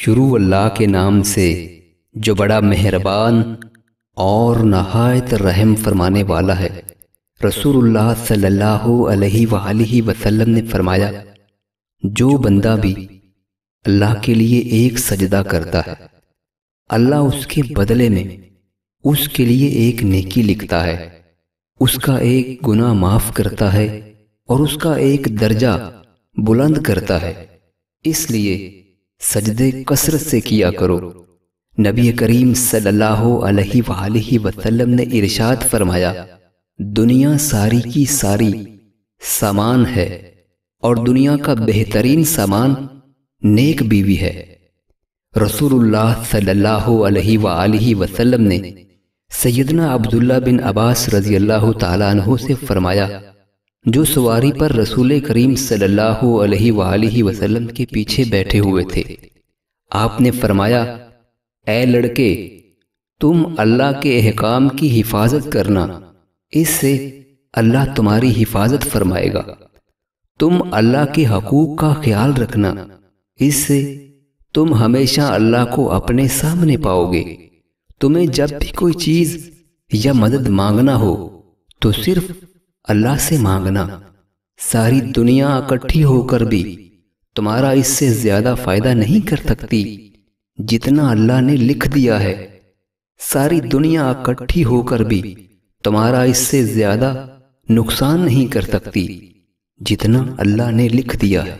شروع اللہ کے نام سے جو بڑا مہربان اور نہایت رحم فرمانے والا ہے۔ رسول اللہ صلی اللہ علیہ وآلہ وسلم نے فرمایا، جو بندہ بھی اللہ کے لیے ایک سجدہ کرتا ہے، اللہ اس کے بدلے میں اس کے لیے ایک نیکی لکھتا ہے، اس کا ایک گناہ معاف کرتا ہے اور اس کا ایک درجہ بلند کرتا ہے۔ اس لیے سجدے کثرت سے کیا کرو۔ نبی کریم صلی اللہ علیہ وآلہ وسلم نے ارشاد فرمایا، دنیا ساری کی ساری سامان ہے اور دنیا کا بہترین سامان نیک بیوی ہے۔ رسول اللہ صلی اللہ علیہ وآلہ وسلم نے سیدنا عبداللہ بن عباس رضی اللہ تعالیٰ عنہ سے فرمایا، جو سواری پر رسول کریم صلی اللہ علیہ وآلہ وسلم کے پیچھے بیٹھے ہوئے تھے، آپ نے فرمایا، اے لڑکے، تم اللہ کے احکام کی حفاظت کرنا، اس سے اللہ تمہاری حفاظت فرمائے گا۔ تم اللہ کے حقوق کا خیال رکھنا، اس سے تم ہمیشہ اللہ کو اپنے سامنے پاؤ گے۔ تمہیں جب بھی کوئی چیز یا مدد مانگنا ہو تو صرف اللہ سے مانگنا۔ ساری دنیا اکٹھی ہو کر بھی تمہارا اس سے زیادہ فائدہ نہیں کر سکتی جتنا اللہ نے لکھ دیا ہے۔ ساری دنیا اکٹھی ہو کر بھی تمہارا اس سے زیادہ نقصان نہیں کر سکتی جتنا اللہ نے لکھ دیا ہے۔